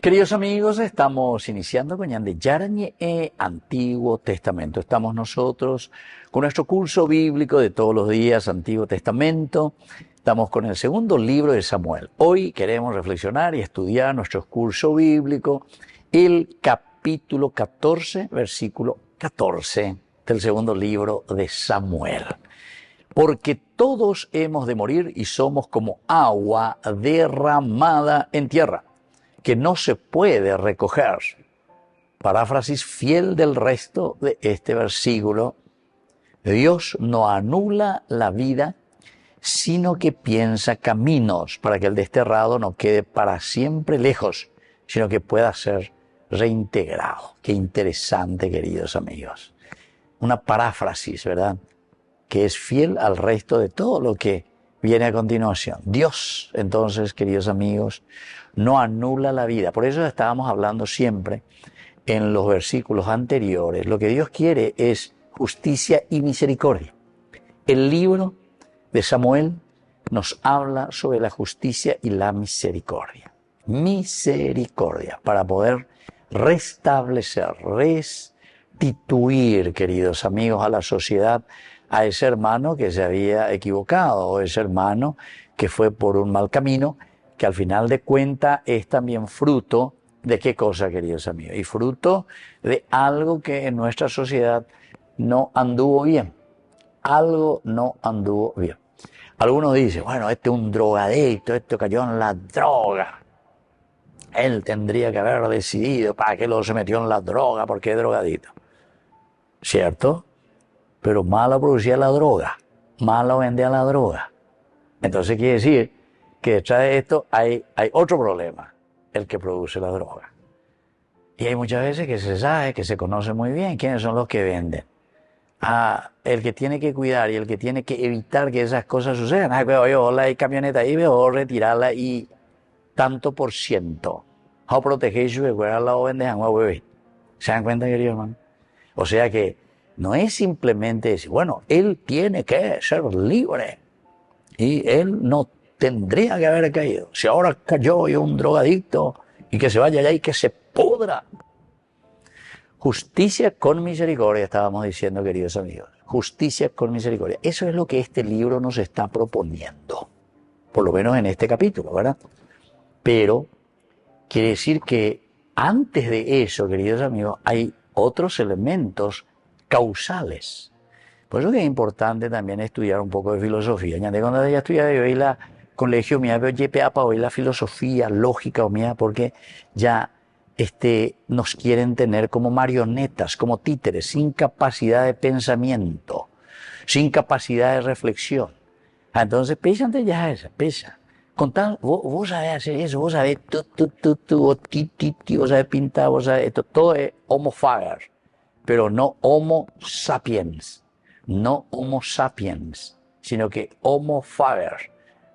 Queridos amigos, estamos iniciando con Yande Yarañe Antiguo Testamento. Estamos nosotros con nuestro curso bíblico de todos los días, Antiguo Testamento. Estamos con el segundo libro de Samuel. Hoy queremos reflexionar y estudiar nuestro curso bíblico, el capítulo 14, versículo 14 del segundo libro de Samuel. Porque todos hemos de morir y somos como agua derramada en tierra, que no se puede recoger. Paráfrasis fiel del resto de este versículo. Dios no anula la vida, sino que piensa caminos para que el desterrado no quede para siempre lejos, sino que pueda ser reintegrado. Qué interesante, queridos amigos. Una paráfrasis, ¿verdad?, que es fiel al resto de todo lo que viene a continuación. Dios, entonces, queridos amigos, no anula la vida. Por eso estábamos hablando siempre en los versículos anteriores. Lo que Dios quiere es justicia y misericordia. El libro de Samuel nos habla sobre la justicia y la misericordia. Misericordia, para poder restablecer, restituir, queridos amigos, a la sociedad, a ese hermano que se había equivocado, o ese hermano que fue por un mal camino, que al final de cuentas es también fruto de qué cosa, queridos amigos, y fruto de algo que en nuestra sociedad no anduvo bien. Algo no anduvo bien. Algunos dicen, bueno, este es un drogadicto, este cayó en la droga. Él tendría que haber decidido para qué lo se metió en la droga, porque es drogadito. ¿Cierto? Pero malo producía la droga, malo vendía la droga. Entonces quiere decir que detrás de esto hay otro problema, el que produce la droga. Y hay muchas veces que se sabe, que se conoce muy bien quiénes son los que venden. El que tiene que cuidar y el que tiene que evitar que esas cosas sucedan. Yo la camioneta ahí, veo retirarla y tanto por ciento. A proteger su la venden a bebé. ¿Se dan cuenta, querido hermano? O sea que no es simplemente decir, bueno, él tiene que ser libre y él no tendría que haber caído. Si ahora cayó y un drogadicto y que se vaya allá y que se pudra. Justicia con misericordia, estábamos diciendo, queridos amigos. Justicia con misericordia. Eso es lo que este libro nos está proponiendo, por lo menos en este capítulo, ¿verdad? Pero quiere decir que antes de eso, queridos amigos, hay otros elementos causales. Por eso que es importante también estudiar un poco de filosofía. Ya de cuando ya estudiaba yo en la colegio mía, veo YPA para hoy la filosofía lógica o mía, porque ya nos quieren tener como marionetas, como títeres, sin capacidad de pensamiento, sin capacidad de reflexión. Entonces, pésate ya esa, pesa. Con tal, vos sabés hacer eso, vos sabés vos sabés pintar, vos sabés esto, todo es homo faber, pero no homo sapiens, no homo sapiens, sino que homo faber.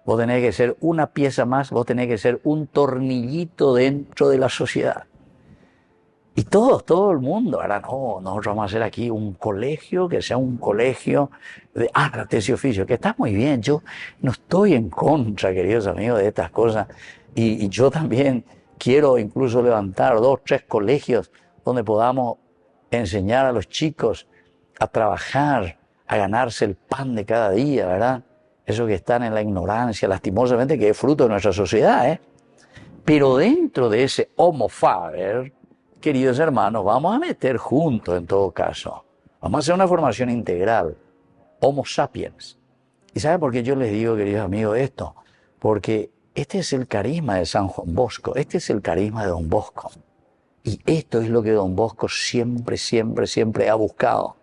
Vos tenés que ser una pieza más, vos tenés que ser un tornillito dentro de la sociedad. Y todo el mundo, ahora no, nosotros vamos a hacer aquí un colegio, que sea un colegio de artes y oficios, que está muy bien. Yo no estoy en contra, queridos amigos, de estas cosas. Y yo también quiero incluso levantar 2, 3 colegios donde podamos enseñar a los chicos a trabajar, a ganarse el pan de cada día, ¿verdad? Esos que están en la ignorancia, lastimosamente, que es fruto de nuestra sociedad, ¿eh? Pero dentro de ese homo faber, queridos hermanos, vamos a meter juntos en todo caso. Vamos a hacer una formación integral. Homo sapiens. ¿Y saben por qué yo les digo, queridos amigos, esto? Porque este es el carisma de San Juan Bosco. Este es el carisma de Don Bosco. Y esto es lo que Don Bosco siempre ha buscado.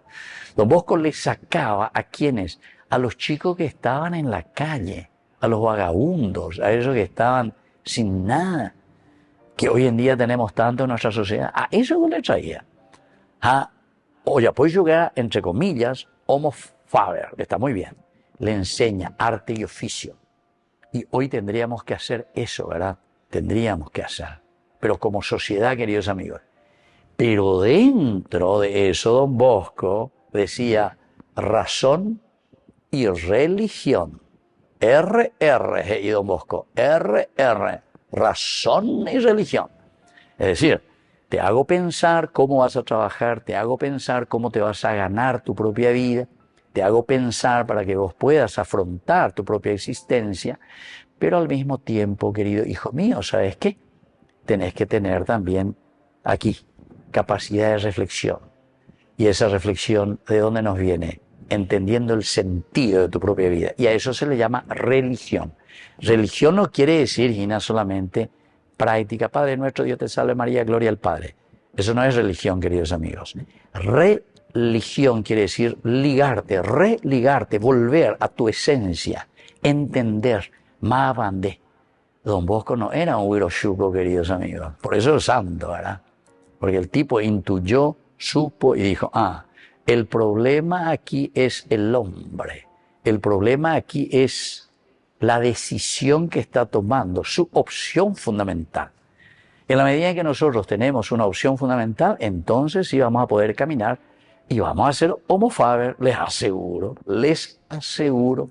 Don Bosco le sacaba a quienes, a los chicos que estaban en la calle, a los vagabundos, a esos que estaban sin nada, que hoy en día tenemos tanto en nuestra sociedad, a eso le traía. Oye, pues jugar, entre comillas, homo faber, que está muy bien, le enseña arte y oficio. Y hoy tendríamos que hacer eso, ¿verdad? Tendríamos que hacer. Pero como sociedad, queridos amigos. Pero dentro de eso, Don Bosco decía razón y religión. RR, y Don Bosco, RR, razón y religión. Es decir, te hago pensar cómo vas a trabajar, te hago pensar cómo te vas a ganar tu propia vida, te hago pensar para que vos puedas afrontar tu propia existencia, pero al mismo tiempo, querido hijo mío, ¿sabes qué? Tenés que tener también aquí capacidad de reflexión. Y esa reflexión, ¿de dónde nos viene? Entendiendo el sentido de tu propia vida. Y a eso se le llama religión. Religión no quiere decir, Gina, solamente práctica. Padre nuestro, Dios te salve María, gloria al Padre. Eso no es religión, queridos amigos. Religión quiere decir ligarte, religarte, volver a tu esencia, entender, más bandé. Don Bosco no era un huirochuco, queridos amigos. Por eso es santo, ¿verdad? Porque el tipo intuyó, supo y dijo, el problema aquí es el hombre. El problema aquí es la decisión que está tomando, su opción fundamental. En la medida en que nosotros tenemos una opción fundamental, entonces sí vamos a poder caminar y vamos a ser homo faber. Les aseguro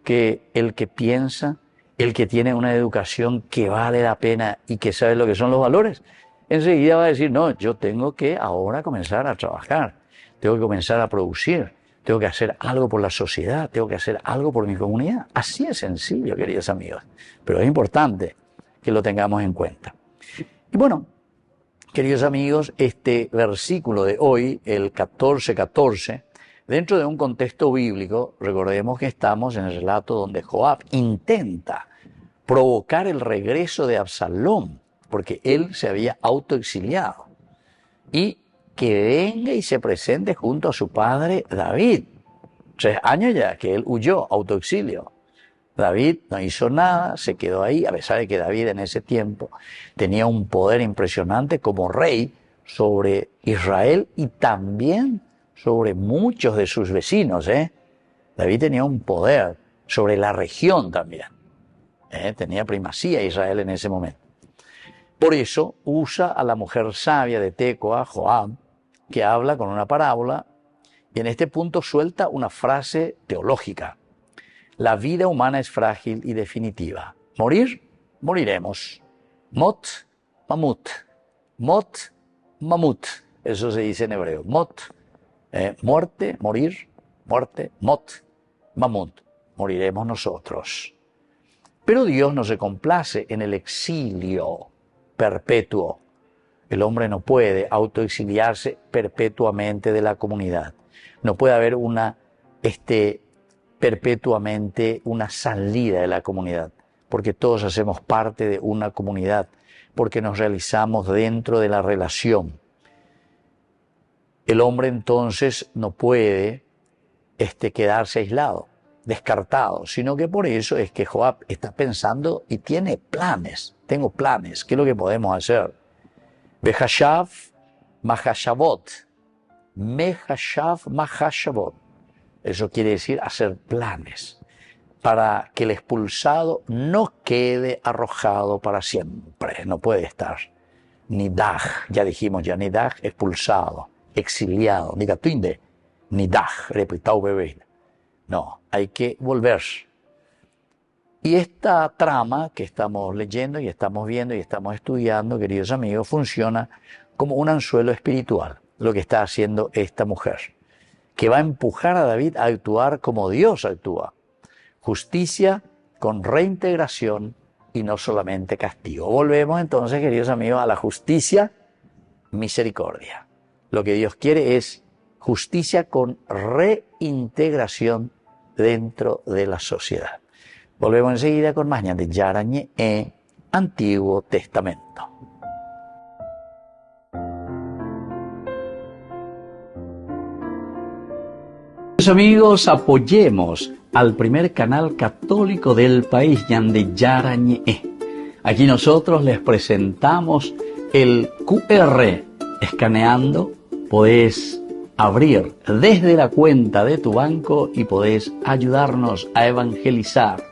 que el que piensa, el que tiene una educación que vale la pena y que sabe lo que son los valores, enseguida va a decir, no, yo tengo que ahora comenzar a trabajar, tengo que comenzar a producir, tengo que hacer algo por la sociedad, tengo que hacer algo por mi comunidad. Así es sencillo, queridos amigos, pero es importante que lo tengamos en cuenta. Y bueno, queridos amigos, este versículo de hoy, el 14:14, dentro de un contexto bíblico, recordemos que estamos en el relato donde Joab intenta provocar el regreso de Absalón, porque él se había autoexiliado, y que venga y se presente junto a su padre David. 3 años ya que él huyó, autoexilio. David no hizo nada, se quedó ahí, a pesar de que David en ese tiempo tenía un poder impresionante como rey sobre Israel y también sobre muchos de sus vecinos. David tenía un poder sobre la región también. Tenía primacía Israel en ese momento. Por eso usa a la mujer sabia de Tecoa, Joab, que habla con una parábola y en este punto suelta una frase teológica. La vida humana es frágil y definitiva. Morir, moriremos. Mot, mamut. Mot, mamut. Eso se dice en hebreo. Mot, muerte, morir, muerte, mot, mamut. Moriremos nosotros. Pero Dios no se complace en el exilio perpetuo. El hombre no puede autoexiliarse perpetuamente de la comunidad. No puede haber perpetuamente una salida de la comunidad, porque todos hacemos parte de una comunidad, porque nos realizamos dentro de la relación. El hombre entonces no puede quedarse aislado, descartado, sino que por eso es que Joab está pensando y tiene planes. Tengo planes. ¿Qué es lo que podemos hacer? Behashav mahashavot. Mehashav mahashavot. Eso quiere decir hacer planes para que el expulsado no quede arrojado para siempre. No puede estar. Nidaj, ya dijimos ya, nidaj, expulsado, exiliado. Nigatuinde, nidaj, repitado bebé. No, hay que volver. Y esta trama que estamos leyendo y estamos viendo y estamos estudiando, queridos amigos, funciona como un anzuelo espiritual, lo que está haciendo esta mujer, que va a empujar a David a actuar como Dios actúa. Justicia con reintegración y no solamente castigo. Volvemos entonces, queridos amigos, a la justicia, misericordia. Lo que Dios quiere es justicia con reintegración dentro de la sociedad. Volvemos enseguida con más de Yarañe en Antiguo Testamento. Amigos, apoyemos al primer canal católico del país, Yande Yarañe. Aquí nosotros les presentamos el QR. Escaneando, podés abrir desde la cuenta de tu banco y podés ayudarnos a evangelizar.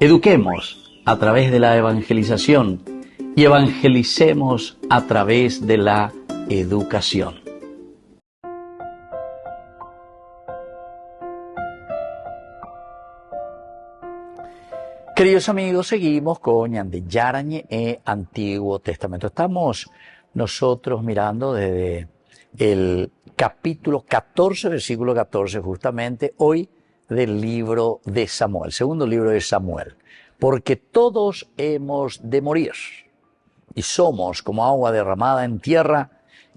Eduquemos a través de la evangelización y evangelicemos a través de la educación. Queridos amigos, seguimos con Ñande Yarañe Antiguo Testamento. Estamos nosotros mirando desde el capítulo 14, versículo 14 justamente, hoy del libro de Samuel, segundo libro de Samuel. Porque todos hemos de morir y somos como agua derramada en tierra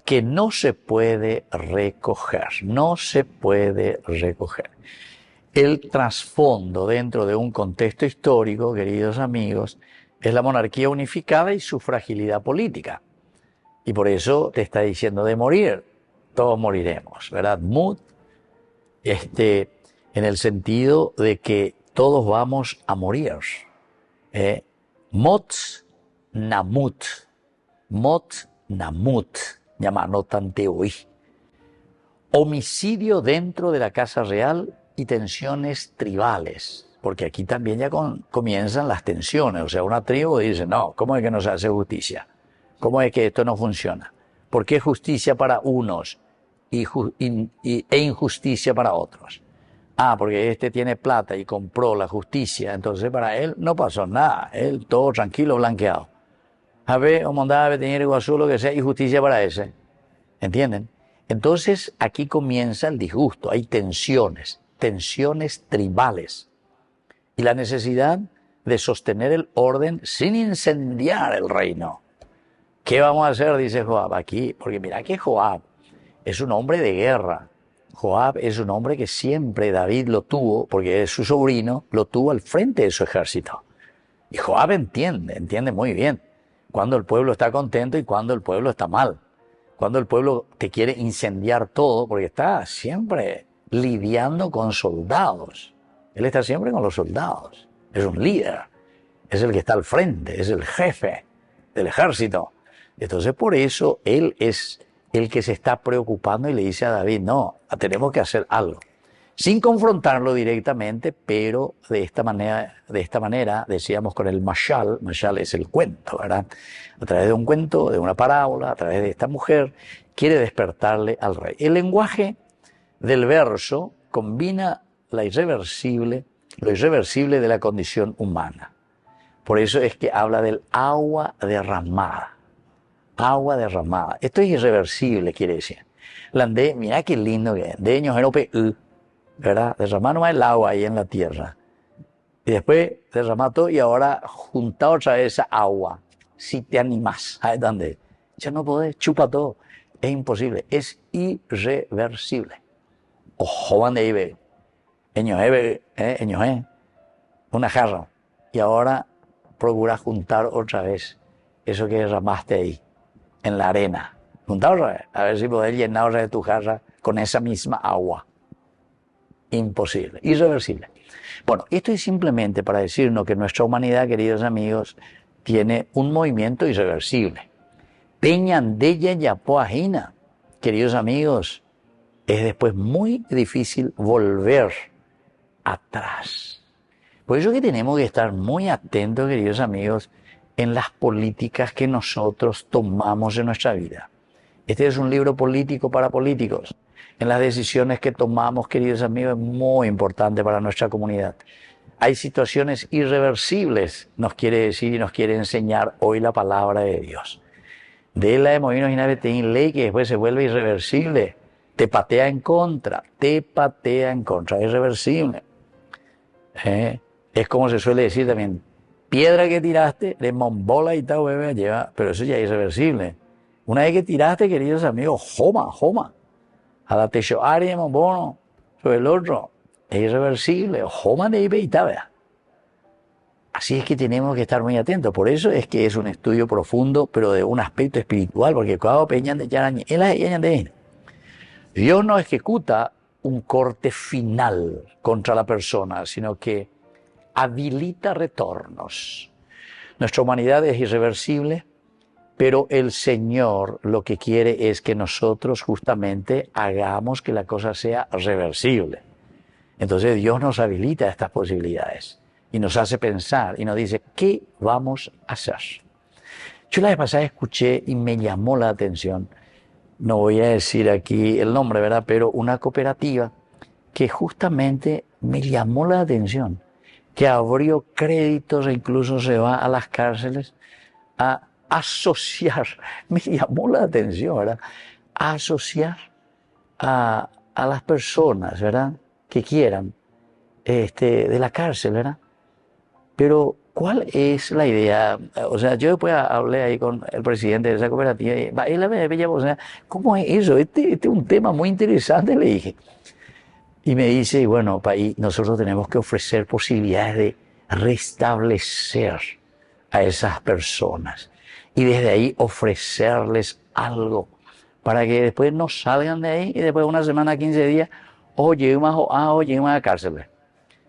que no se puede recoger, no se puede recoger. El trasfondo dentro de un contexto histórico, queridos amigos, es la monarquía unificada y su fragilidad política. Y por eso te está diciendo de morir, todos moriremos, ¿verdad? Mut, en el sentido de que todos vamos a morir. Mot namut, mot namut, llama no tanteui. Homicidio dentro de la casa real y tensiones tribales, porque aquí también ya comienzan las tensiones, o sea, una tribu dice, no, ¿cómo es que no se hace justicia? ¿Cómo es que esto no funciona? ¿Por qué justicia para unos e injusticia para otros? Ah, porque este tiene plata y compró la justicia, entonces para él no pasó nada, él todo tranquilo, blanqueado. A ver, o mandaba a tener iguazú, lo que sea, y justicia para ese. ¿Entienden? Entonces aquí comienza el disgusto, hay tensiones tribales y la necesidad de sostener el orden sin incendiar el reino. ¿Qué vamos a hacer? Dice Joab aquí, porque mira que Joab es un hombre de guerra. Joab es un hombre que siempre David lo tuvo, porque es su sobrino, lo tuvo al frente de su ejército. Y Joab entiende muy bien cuando el pueblo está contento y cuando el pueblo está mal. Cuando el pueblo te quiere incendiar todo, porque está siempre lidiando con soldados. Él está siempre con los soldados. Es un líder. Es el que está al frente. Es el jefe del ejército. Entonces por eso él es el que se está preocupando y le dice a David, no, tenemos que hacer algo. Sin confrontarlo directamente, pero de esta manera, decíamos con el mashal es el cuento, ¿verdad? A través de un cuento, de una parábola, a través de esta mujer, quiere despertarle al rey. El lenguaje del verso combina lo irreversible de la condición humana. Por eso es que habla del agua derramada. Agua derramada. Esto es irreversible, quiere decir. Landé, mira qué lindo que es. De ellos ¿verdad? Derramar nomás el agua ahí en la tierra. Y después derramar todo y ahora juntar otra vez esa agua. Si te animás, ¿sabes dónde? Ya no podés, chupa todo. Es imposible, es irreversible. Ojo, van de ibe. Una jarra. Y ahora procura juntar otra vez eso que derramaste ahí, en la arena. Juntar otra vez, a ver si podés llenar otra vez tu jarra con esa misma agua. Imposible, irreversible. Bueno, esto es simplemente para decirnos que nuestra humanidad, queridos amigos, tiene un movimiento irreversible. Peñandella yapoajina, queridos amigos, es después muy difícil volver atrás. Por eso que tenemos que estar muy atentos, queridos amigos, en las políticas que nosotros tomamos en nuestra vida. Este es un libro político para políticos. En las decisiones que tomamos, queridos amigos, es muy importante para nuestra comunidad. Hay situaciones irreversibles, nos quiere decir y nos quiere enseñar hoy la palabra de Dios. De la emovinos y ley que después se vuelve irreversible. Te patea en contra, es irreversible. Es como se suele decir también, piedra que tiraste, de mombola y tal, bebé, lleva, pero eso ya es irreversible. Una vez que tiraste, queridos amigos, joma. A la techo área, mombono, sobre el otro, es irreversible, joma de ibeita, Así es que tenemos que estar muy atentos. Por eso es que es un estudio profundo, pero de un aspecto espiritual, porque cada peñan de yarañe, Dios no ejecuta un corte final contra la persona, sino que habilita retornos. Nuestra humanidad es irreversible, pero el Señor lo que quiere es que nosotros justamente hagamos que la cosa sea reversible. Entonces Dios nos habilita estas posibilidades y nos hace pensar y nos dice, ¿qué vamos a hacer? Yo la vez pasada escuché y me llamó la atención, no voy a decir aquí el nombre, ¿verdad? Pero una cooperativa que justamente me llamó la atención. que abrió créditos e incluso se va a las cárceles a asociar, me llamó la atención, ¿verdad? A asociar a las personas, ¿verdad? Que quieran, de la cárcel, ¿verdad? Pero, ¿cuál es la idea? O sea, yo después hablé ahí con el presidente de esa cooperativa y él me llamó, o sea, ¿cómo es eso? Este es un tema muy interesante, le dije. Y me dice, y bueno, ahí nosotros tenemos que ofrecer posibilidades de restablecer a esas personas y desde ahí ofrecerles algo para que después no salgan de ahí y después de una semana, 15 días, lleguen a la cárcel.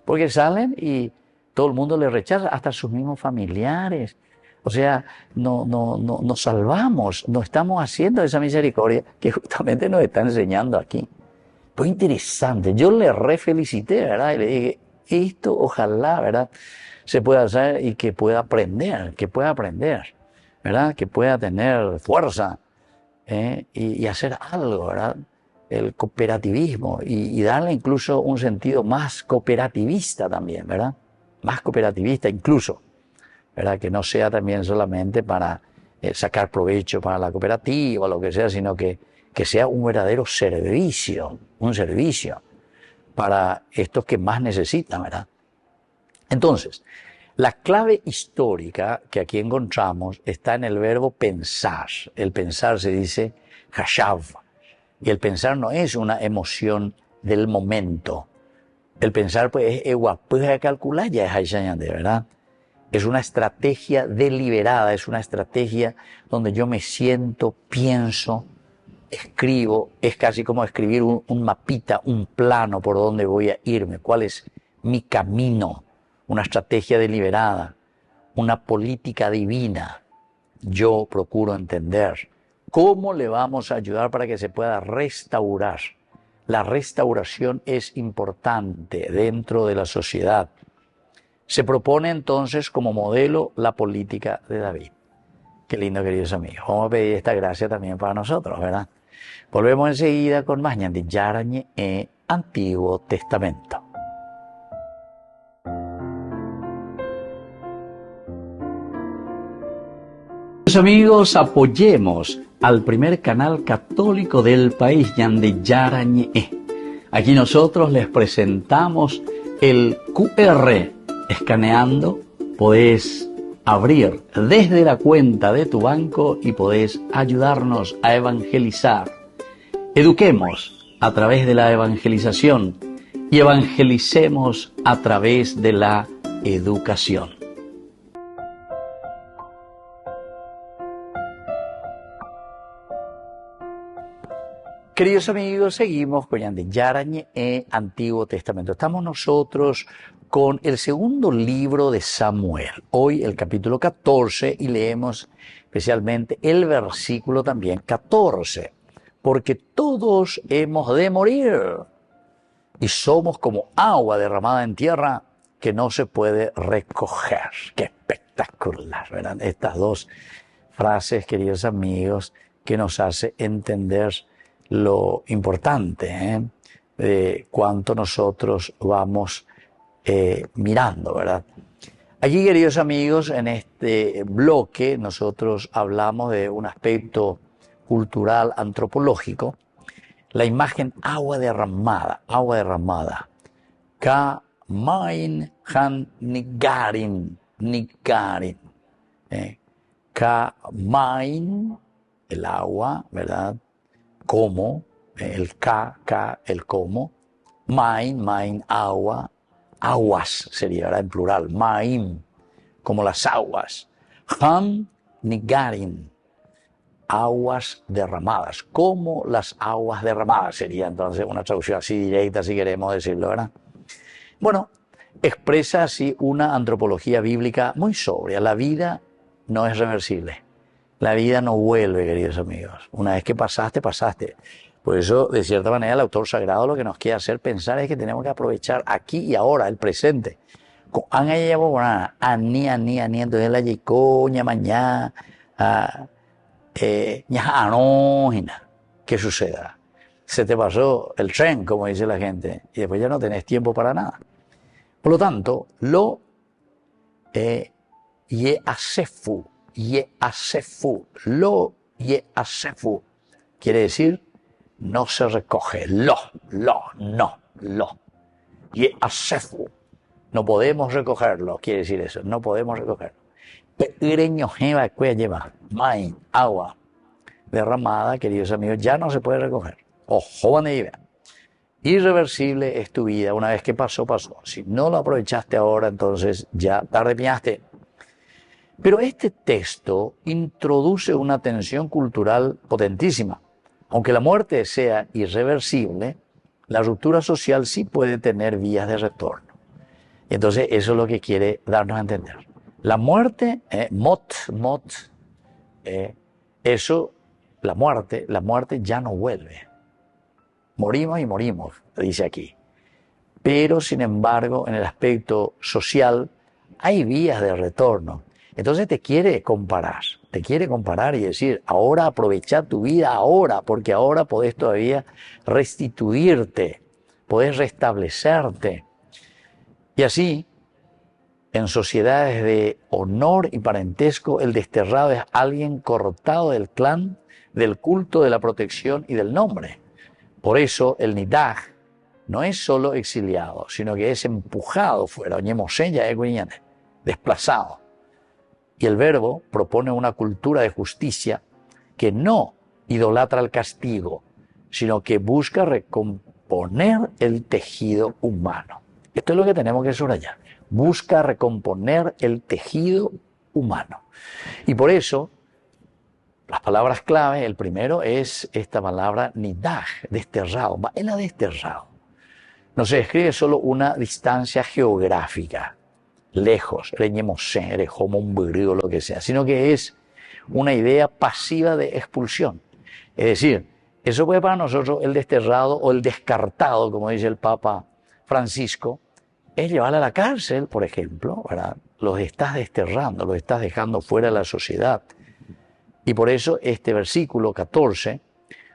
Porque salen y todo el mundo les rechaza, hasta sus mismos familiares. O sea, nos salvamos, no estamos haciendo esa misericordia que justamente nos está enseñando aquí. Pues interesante, yo le refelicité, ¿verdad? Y le dije, esto ojalá, ¿verdad? Se pueda hacer y que pueda aprender, ¿verdad? Que pueda tener fuerza y hacer algo, ¿verdad? El cooperativismo y darle incluso un sentido más cooperativista también, ¿verdad? Más cooperativista incluso, ¿verdad? Que no sea también solamente para sacar provecho para la cooperativa o lo que sea, sino que sea un verdadero servicio, un servicio para estos que más necesitan, ¿verdad? Entonces, la clave histórica que aquí encontramos está en el verbo pensar. El pensar se dice hashav. Y el pensar no es una emoción del momento. El pensar pues es pues calcular ya es de verdad. Es una estrategia deliberada, es una estrategia donde yo me siento, pienso, escribo, es casi como escribir un mapita, un plano por donde voy a irme, cuál es mi camino, una estrategia deliberada, una política divina. Yo procuro entender cómo le vamos a ayudar para que se pueda restaurar. La restauración es importante dentro de la sociedad. Se propone entonces como modelo la política de David. Qué lindo, queridos amigos. Vamos a pedir esta gracia también para nosotros, ¿verdad? Volvemos enseguida con más ñandi yarañe Antiguo Testamento. Amigos, apoyemos al primer canal católico del país, Ñandi Yarañe. Aquí nosotros les presentamos el QR. Escaneando, podés abrir desde la cuenta de tu banco y podés ayudarnos a evangelizar. Eduquemos a través de la evangelización y evangelicemos a través de la educación. Queridos amigos, seguimos con Ñandi Yarañe Antiguo Testamento. Estamos nosotros con el segundo libro de Samuel. Hoy el capítulo 14 y leemos especialmente el versículo también 14. Porque todos hemos de morir y somos como agua derramada en tierra que no se puede recoger. ¡Qué espectacular! ¿Verdad? Estas dos frases, queridos amigos, que nos hace entender lo importante de cuánto nosotros vamos mirando, ¿verdad? Aquí, queridos amigos, en este bloque nosotros hablamos de un aspecto cultural, antropológico, la imagen agua derramada, ka main han nigarin, ka main, el agua, ¿verdad? Como, el ka, el como, main, agua, aguas sería, ¿verdad? En plural, maim, como las aguas, han nigarin, aguas derramadas, como las aguas derramadas sería entonces una traducción así directa, si queremos decirlo, ¿verdad? Bueno, expresa así una antropología bíblica muy sobria. La vida no es reversible. La vida no vuelve, queridos amigos. Una vez que pasaste, pasaste. Por eso, de cierta manera, el autor sagrado lo que nos quiere hacer pensar es que tenemos que aprovechar aquí y ahora, el presente. Entonces la yicoña mañana, ¿qué suceda? Se te pasó el tren, como dice la gente, y después ya no tenés tiempo para nada. Por lo tanto, lo yeasefu, lo yeasefu, quiere decir no se recoge, no, yeasefu, no podemos recogerlo, quiere decir eso, no podemos recogerlo. Lleva agua derramada, queridos amigos, ya no se puede recoger. Ojo, irreversible es tu vida, una vez que pasó, pasó. Si no lo aprovechaste ahora, entonces ya tarde piñaste. Pero este texto introduce una tensión cultural potentísima. Aunque la muerte sea irreversible, la ruptura social sí puede tener vías de retorno. Entonces eso es lo que quiere darnos a entender. La muerte, la muerte ya no vuelve. Morimos y morimos, dice aquí. Pero, sin embargo, en el aspecto social hay vías de retorno. Entonces te quiere comparar y decir, ahora aprovecha tu vida ahora, porque ahora podés todavía restituirte, podés restablecerte. Y así, en sociedades de honor y parentesco, el desterrado es alguien cortado del clan, del culto, de la protección y del nombre. Por eso el nidaj no es solo exiliado, sino que es empujado fuera, desplazado. Y el verbo propone una cultura de justicia que no idolatra el castigo, sino que busca recomponer el tejido humano. Esto es lo que tenemos que subrayar. Busca recomponer el tejido humano. Y por eso, las palabras clave, el primero es esta palabra nidaj, desterrado. Él ha desterrado. No se describe solo una distancia geográfica, lejos, lo que sea, sino que es una idea pasiva de expulsión. Es decir, eso puede para nosotros el desterrado o el descartado, como dice el Papa Francisco, es llevarlo a la cárcel, por ejemplo, ¿verdad? Los estás desterrando, los estás dejando fuera de la sociedad. Y por eso este versículo 14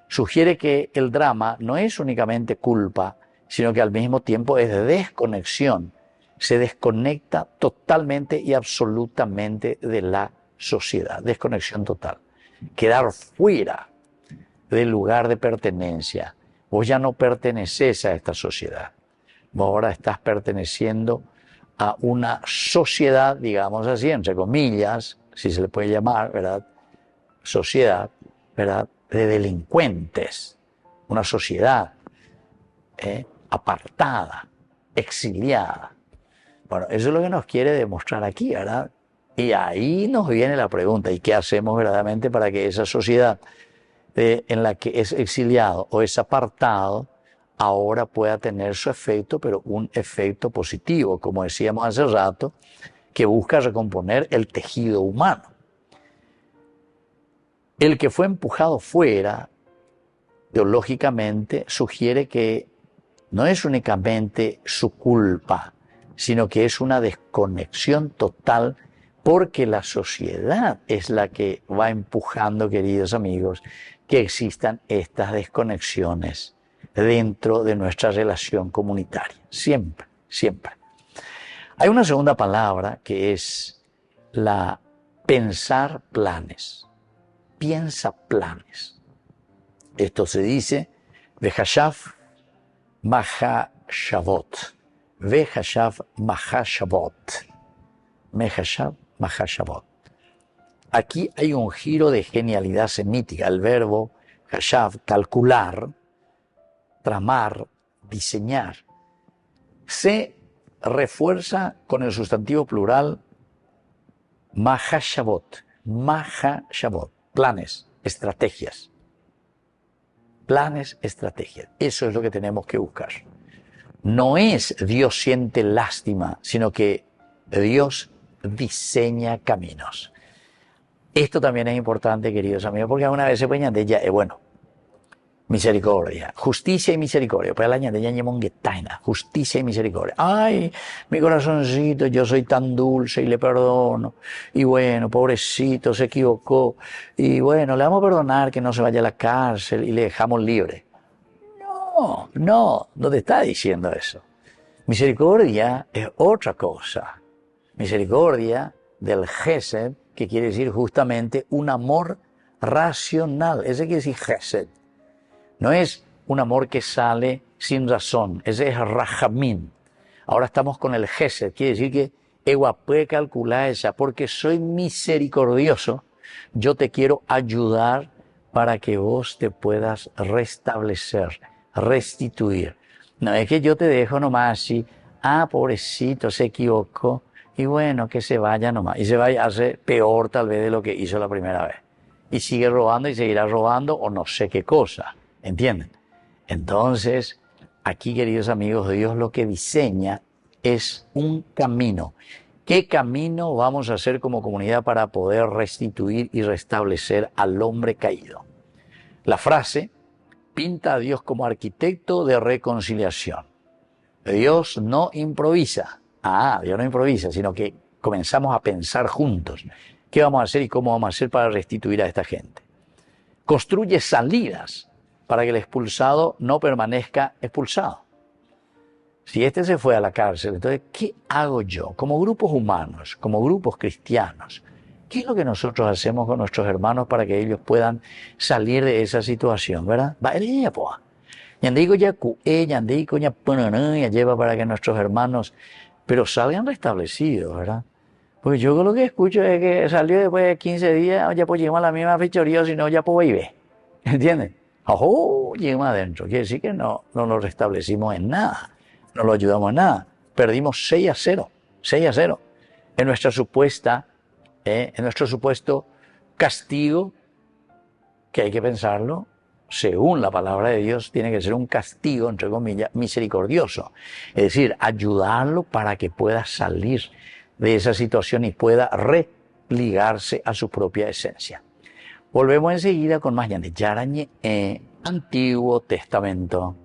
sugiere que el drama no es únicamente culpa, sino que al mismo tiempo es desconexión. Se desconecta totalmente y absolutamente de la sociedad. Desconexión total. Quedar fuera del lugar de pertenencia. Vos ya no perteneces a esta sociedad. Vos ahora estás perteneciendo a una sociedad, digamos así, entre comillas, si se le puede llamar, ¿verdad? Sociedad, ¿verdad? De delincuentes. Una sociedad apartada, exiliada. Bueno, eso es lo que nos quiere demostrar aquí, ¿verdad? Y ahí nos viene la pregunta, ¿y qué hacemos verdaderamente para que esa sociedad en la que es exiliado o es apartado ahora pueda tener su efecto, pero un efecto positivo, como decíamos hace rato, que busca recomponer el tejido humano? El que fue empujado fuera, teológicamente, sugiere que no es únicamente su culpa, sino que es una desconexión total, porque la sociedad es la que va empujando, queridos amigos, que existan estas desconexiones dentro de nuestra relación comunitaria. Siempre, siempre. Hay una segunda palabra que es la pensar planes. Piensa planes. Esto se dice Vehashav Mahashavot. Vehashav Mahashavot. Vehashav Mahashavot. Aquí hay un giro de genialidad semítica. El verbo hashav, calcular, tramar, diseñar, se refuerza con el sustantivo plural Mahashavot. Mahashavot. Planes, estrategias. Planes, estrategias. Eso es lo que tenemos que buscar. No es Dios siente lástima, sino que Dios diseña caminos. Esto también es importante, queridos amigos, porque alguna vez se puede añadir, bueno, misericordia, justicia y misericordia. Pues al añadir ya ñemonguetaina, justicia y misericordia. Ay, mi corazoncito, yo soy tan dulce y le perdono. Y bueno, pobrecito, se equivocó. Y bueno, le vamos a perdonar que no se vaya a la cárcel y le dejamos libre. No te está diciendo eso. Misericordia es otra cosa. Misericordia del Gesed, que quiere decir justamente un amor racional. Ese quiere decir Gesed. No es un amor que sale sin razón. Ese es Rahamim. Ahora estamos con el Gesed. Quiere decir que Ewa puede calcular esa. Porque soy misericordioso, yo te quiero ayudar para que vos te puedas restablecer, restituir. No es que yo te dejo nomás así, pobrecito, se equivocó, y bueno, que se vaya nomás. Y se vaya a hacer peor tal vez de lo que hizo la primera vez. Y sigue robando y seguirá robando o no sé qué cosa. ¿Entienden? Entonces, aquí, queridos amigos, Dios lo que diseña es un camino. ¿Qué camino vamos a hacer como comunidad para poder restituir y restablecer al hombre caído? La frase pinta a Dios como arquitecto de reconciliación. Dios no improvisa. Dios no improvisa, sino que comenzamos a pensar juntos. ¿Qué vamos a hacer y cómo vamos a hacer para restituir a esta gente? Construye salidas para que el expulsado no permanezca expulsado. Si este se fue a la cárcel, entonces, ¿qué hago yo? Como grupos humanos, como grupos cristianos, ¿qué es lo que nosotros hacemos con nuestros hermanos para que ellos puedan salir de esa situación, verdad? Lleva para que nuestros hermanos, pero salgan restablecidos, ¿verdad? Pues yo lo que escucho es que salió después de 15 días, ya pues llegamos a la misma fechoría, si no ya pues vive. ¿Entienden? Llegamos adentro. Quiere decir que no lo restablecimos en nada. No lo ayudamos en nada. Perdimos 6-0. 6-0. En nuestro supuesto castigo, que hay que pensarlo, según la palabra de Dios, tiene que ser un castigo, entre comillas, misericordioso. Es decir, ayudarlo para que pueda salir de esa situación y pueda religarse a su propia esencia. Volvemos enseguida con más Yande Yarañe, Antiguo Testamento.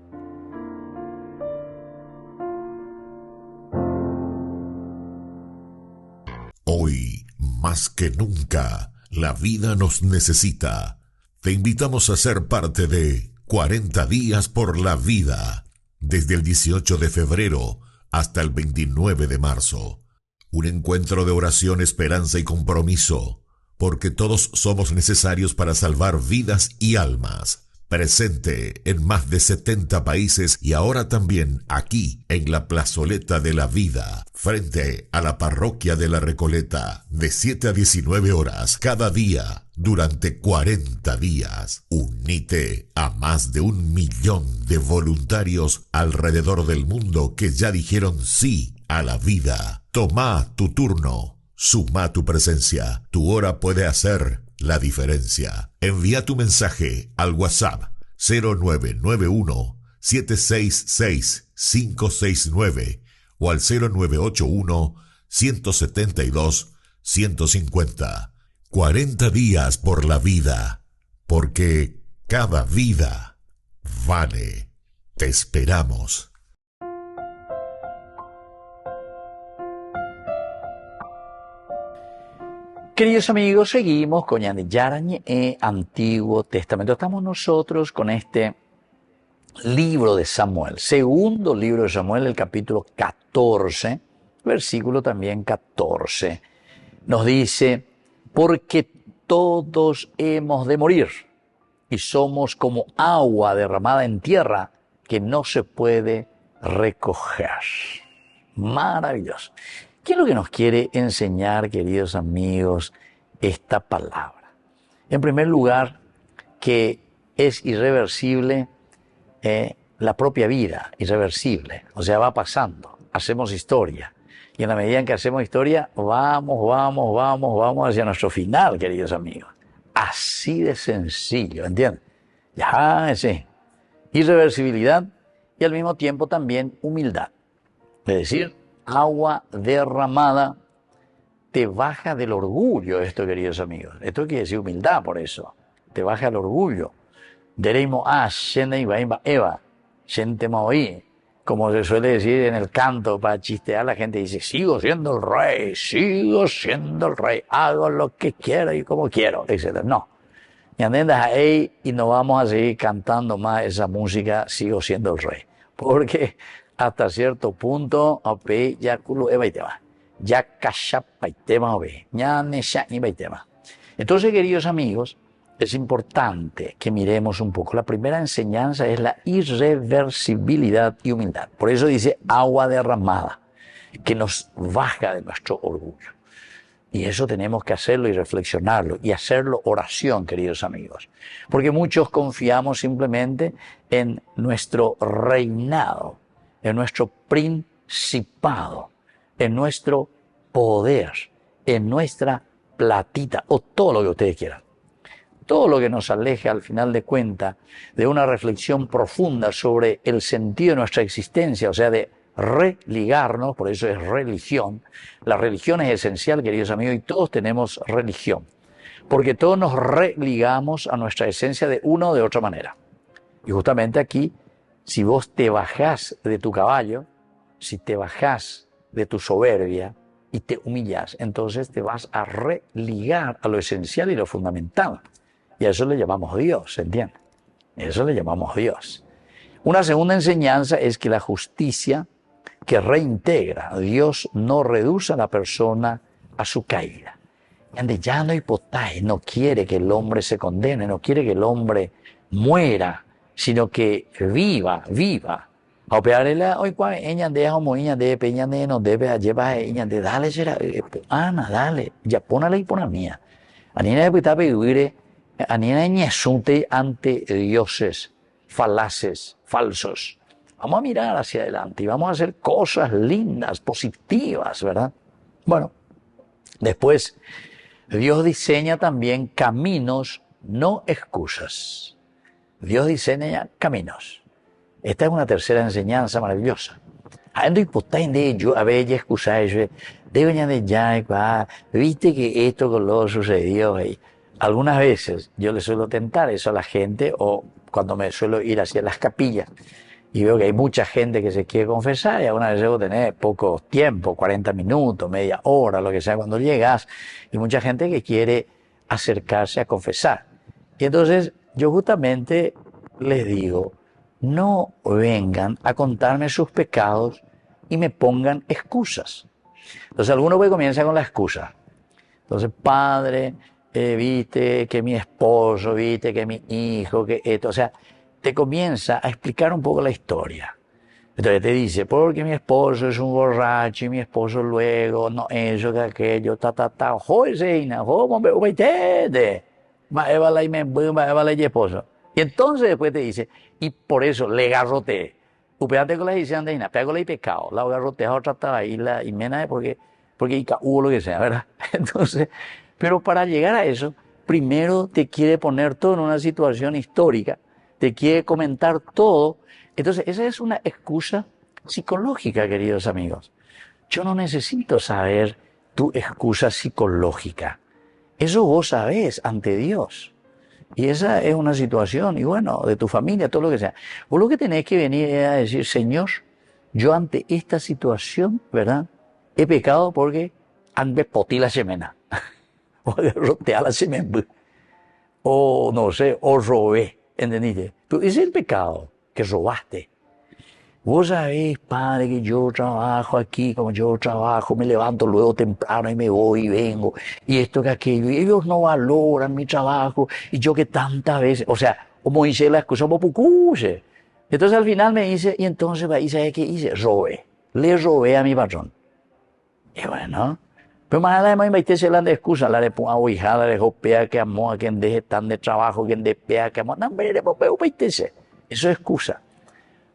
Hoy, más que nunca, la vida nos necesita. Te invitamos a ser parte de 40 días por la vida, desde el 18 de febrero hasta el 29 de marzo. Un encuentro de oración, esperanza y compromiso, porque todos somos necesarios para salvar vidas y almas. Presente en más de 70 países y ahora también aquí en la Plazoleta de la Vida, frente a la Parroquia de la Recoleta, de 7 a 19 horas cada día durante 40 días. Unite a más de 1 millón de voluntarios alrededor del mundo que ya dijeron sí a la vida. Toma tu turno, suma tu presencia, tu hora puede hacer la diferencia. Envía tu mensaje al WhatsApp 0991-766-569 o al 0981-172-150. 40 días por la vida, porque cada vida vale. Te esperamos. Queridos amigos, seguimos con Yarañe, Antiguo Testamento. Estamos nosotros con este libro de Samuel, segundo libro de Samuel, el capítulo 14, versículo también 14. Nos dice, porque todos hemos de morir y somos como agua derramada en tierra que no se puede recoger. Maravilloso. ¿Qué es lo que nos quiere enseñar, queridos amigos, esta palabra? En primer lugar, que es irreversible la propia vida, irreversible. O sea, va pasando, hacemos historia. Y en la medida en que hacemos historia, vamos hacia nuestro final, queridos amigos. Así de sencillo, ¿entienden? Ya, sí. Irreversibilidad y al mismo tiempo también humildad. Es decir, agua derramada te baja del orgullo, esto, queridos amigos. Esto quiere decir humildad, por eso. Te baja el orgullo. Como se suele decir en el canto, para chistear, la gente dice, sigo siendo el rey, hago lo que quiero y como quiero, etc. No. Y andas ahí y no vamos a seguir cantando más esa música, sigo siendo el rey. Porque hasta cierto punto, ape ya culo eva y tema. Ya cachapa y tema obe. Ya nesha y tema. Entonces, queridos amigos, es importante que miremos un poco. La primera enseñanza es la irreversibilidad y humildad. Por eso dice agua derramada, que nos baja de nuestro orgullo. Y eso tenemos que hacerlo y reflexionarlo y hacerlo oración, queridos amigos. Porque muchos confiamos simplemente en nuestro reinado, en nuestro principado, en nuestro poder, en nuestra platita o todo lo que ustedes quieran. Todo lo que nos aleja al final de cuentas de una reflexión profunda sobre el sentido de nuestra existencia, o sea, de religarnos, por eso es religión. La religión es esencial, queridos amigos, y todos tenemos religión, porque todos nos religamos a nuestra esencia de una o de otra manera. Y justamente aquí, si vos te bajás de tu caballo, si te bajás de tu soberbia y te humillás, entonces te vas a religar a lo esencial y lo fundamental. Y a eso le llamamos Dios, ¿se entiende? Eso le llamamos Dios. Una segunda enseñanza es que la justicia que reintegra, Dios no reduce a la persona a su caída. Ya no hipotaje, no quiere que el hombre se condene, no quiere que el hombre muera, sino que viva. Opearela hoy cuando ella de como ella de peña de no debe llevar ella de dale será Ana dale ya ponale y pona mía. Anina de pita pedir anina ñesunte ante dioses falaces, falsos. Vamos a mirar hacia adelante y vamos a hacer cosas lindas, positivas, ¿verdad? Bueno, después Dios diseña también caminos, no excusas. Dios diseña caminos. Esta es una tercera enseñanza maravillosa. Ando hipotáis de ello, a ver, ya excusáis, deben de ya, viste que esto con lo sucedió. Y algunas veces yo le suelo tentar eso a la gente, o cuando me suelo ir hacia las capillas, y veo que hay mucha gente que se quiere confesar, y algunas veces debo tener poco tiempo, 40 minutos, media hora, lo que sea, cuando llegas, y mucha gente que quiere acercarse a confesar. Y entonces yo justamente les digo, no vengan a contarme sus pecados y me pongan excusas. Entonces alguno pues comienza con la excusa. Entonces, padre, viste que mi esposo, viste que mi hijo, que esto, o sea, te comienza a explicar un poco la historia. Entonces te dice, porque mi esposo es un borracho y mi esposo luego, no, eso, que aquello, joder, seina, esposo. Y entonces después te dice, y por eso le garroteé. Upéate con la edición de Ina, pego la y pecado, la garrotea otra taba y la y mena porque hubo lo que sea, ¿verdad? Entonces, pero para llegar a eso, primero te quiere poner todo en una situación histórica, te quiere comentar todo. Entonces, esa es una excusa psicológica, queridos amigos. Yo no necesito saber tu excusa psicológica. Eso vos sabés ante Dios. Y esa es una situación, y bueno, de tu familia, todo lo que sea. Vos lo que tenés que venir es a decir, Señor, yo ante esta situación, ¿verdad? He pecado porque han potí la semena. O derroté a la semena. O no sé, o robé. ¿Entendiste? Pero ese es el pecado, que robaste. Vos sabés, padre, que yo trabajo aquí, como yo trabajo, me levanto luego temprano y me voy y vengo, y esto que aquello, y ellos no valoran mi trabajo, y yo que tantas veces, o sea, como hice la excusa, popucuse. Entonces al final me dice, y entonces, ¿sabes qué hice? Robé. Le robé a mi patrón. Y bueno, pero más además me dice la de excusa, la de ponga hijada, de jopea que amó a quien deje tan de trabajo, quien despea que amó, no, hombre, eso es excusa.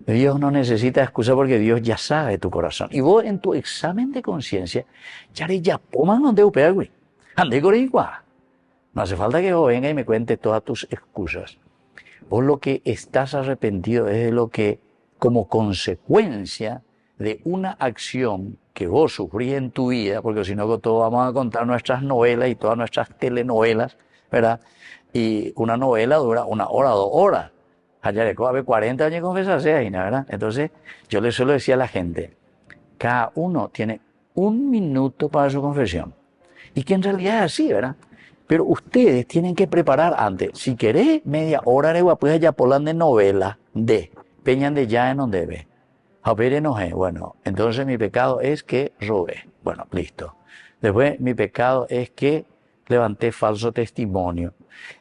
Dios no necesita excusa porque Dios ya sabe tu corazón. Y vos en tu examen de conciencia, ya poman donde upea, güey. Ande con igual. No hace falta que vos venga y me cuente todas tus excusas. Vos lo que estás arrepentido es de lo que, como consecuencia de una acción que vos sufrís en tu vida, porque si no, todos vamos a contar nuestras novelas y todas nuestras telenovelas, ¿verdad? Y una novela dura 1 hora, 2 horas. Allá le coge 40 años de confesarse ahí, ¿verdad? Entonces, yo le suelo decir a la gente, cada uno tiene 1 minuto para su confesión. Y que en realidad es así, ¿verdad? Pero ustedes tienen que preparar antes. Si querés media hora de guapuja ya polan de novela, de peñan de ya en donde ve. Japere no es, bueno, entonces mi pecado es que robé. Bueno, listo. Después mi pecado es que levanté falso testimonio.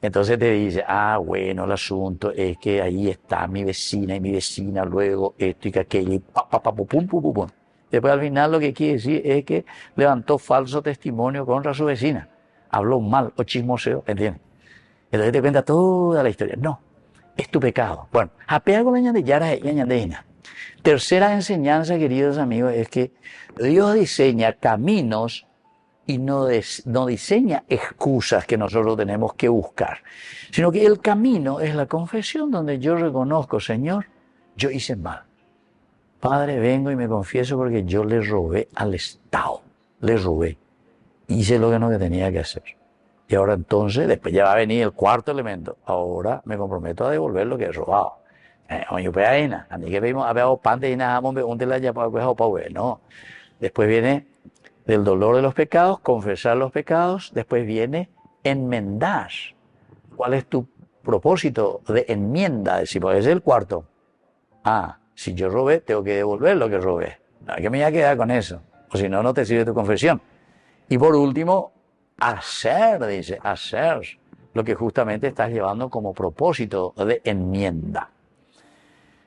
Entonces te dice, bueno, el asunto es que ahí está mi vecina y mi vecina, luego esto y que aquello, y pum, pum, pum, pum. Después al final lo que quiere decir es que levantó falso testimonio contra su vecina. Habló mal o chismoseo, ¿entiendes? Entonces te cuenta toda la historia. No, es tu pecado. Bueno, apea con la ñandeyara y ñandeyna. Tercera enseñanza, queridos amigos, es que Dios diseña caminos y no diseña excusas que nosotros tenemos que buscar, sino que el camino es la confesión donde yo reconozco, Señor, yo hice mal. Padre, vengo y me confieso porque yo le robé al Estado, le robé, hice lo que no tenía que hacer. Y ahora entonces, después ya va a venir el cuarto elemento, ahora me comprometo a devolver lo que he robado. No. Después viene del dolor de los pecados, confesar los pecados, después viene enmendar. ¿Cuál es tu propósito de enmienda? Decimos, ese es el cuarto. Si yo robé, tengo que devolver lo que robé. No hay que me voy a quedar con eso, o si no, no te sirve tu confesión. Y por último, hacer lo que justamente estás llevando como propósito de enmienda.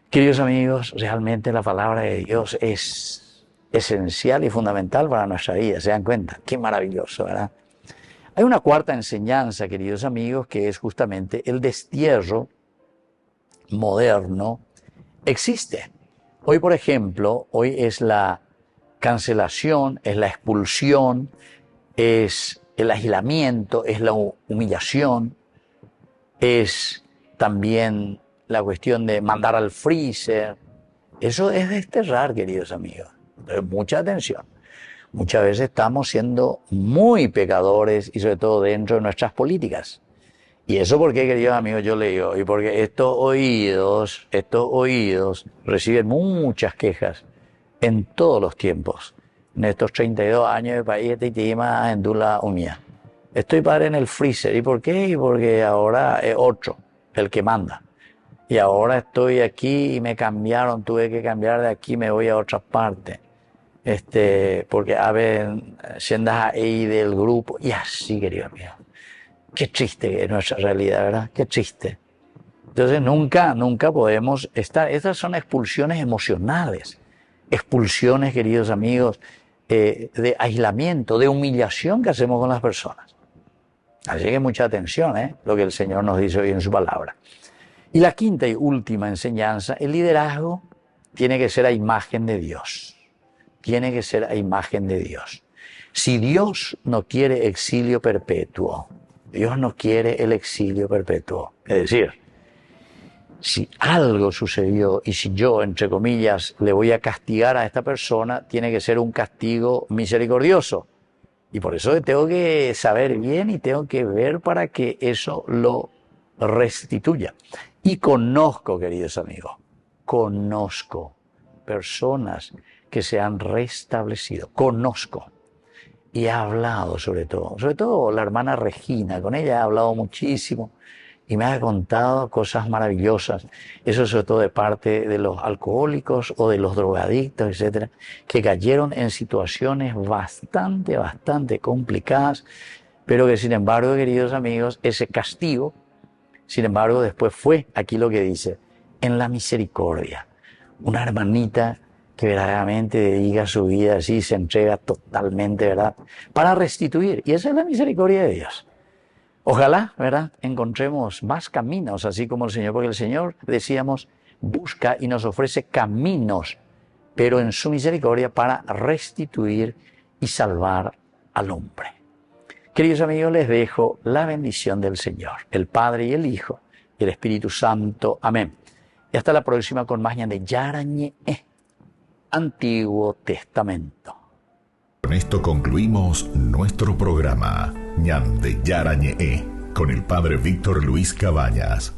Queridos amigos, realmente la palabra de Dios es esencial y fundamental para nuestra vida, ¿se dan cuenta? Qué maravilloso, ¿verdad? Hay una cuarta enseñanza, queridos amigos, que es justamente el destierro moderno existe. Hoy, por ejemplo, hoy es la cancelación, es la expulsión, es el aislamiento, es la humillación, es también la cuestión de mandar al freezer. Eso es desterrar, queridos amigos. Entonces, mucha atención. Muchas veces estamos siendo muy pecadores y sobre todo dentro de nuestras políticas. Y eso porque, queridos amigos, yo le digo, y porque estos oídos reciben muchas quejas en todos los tiempos. En estos 32 años de país, en Dula Umia. Estoy padre en el freezer. ¿Y por qué? Y porque ahora es otro, el que manda. Y ahora estoy aquí y me cambiaron, tuve que cambiar de aquí, me voy a otra parte. Porque a ver, siendo ahí del grupo, y así, querido mío. Qué triste es nuestra realidad, ¿verdad? Qué triste. Entonces nunca podemos estar. Estas son expulsiones emocionales. Expulsiones, queridos amigos, de aislamiento, de humillación que hacemos con las personas. Así que mucha atención, lo que el Señor nos dice hoy en su palabra. Y la quinta y última enseñanza, el liderazgo tiene que ser a imagen de Dios. Tiene que ser a imagen de Dios. Si Dios no quiere exilio perpetuo, Dios no quiere el exilio perpetuo. Es decir, si algo sucedió y si yo, entre comillas, le voy a castigar a esta persona, tiene que ser un castigo misericordioso. Y por eso tengo que saber bien y tengo que ver para que eso lo restituya. Y conozco, queridos amigos, conozco personas que se han restablecido. Conozco. Y he hablado sobre todo la hermana Regina, con ella he hablado muchísimo y me ha contado cosas maravillosas. Eso sobre todo de parte de los alcohólicos o de los drogadictos, etcétera, que cayeron en situaciones bastante complicadas, pero que sin embargo, queridos amigos, ese castigo, sin embargo, después fue, aquí lo que dice, en la misericordia. Una hermanita que verdaderamente dedica su vida así, se entrega totalmente, ¿verdad?, para restituir. Y esa es la misericordia de Dios. Ojalá, ¿verdad?, encontremos más caminos, así como el Señor, porque el Señor, decíamos, busca y nos ofrece caminos, pero en su misericordia para restituir y salvar al hombre. Queridos amigos, les dejo la bendición del Señor, el Padre y el Hijo y el Espíritu Santo. Amén. Y hasta la próxima con más de Yarañe, Antiguo Testamento. Con esto concluimos nuestro programa Ñande Yarañe con el Padre Víctor Luis Cabañas.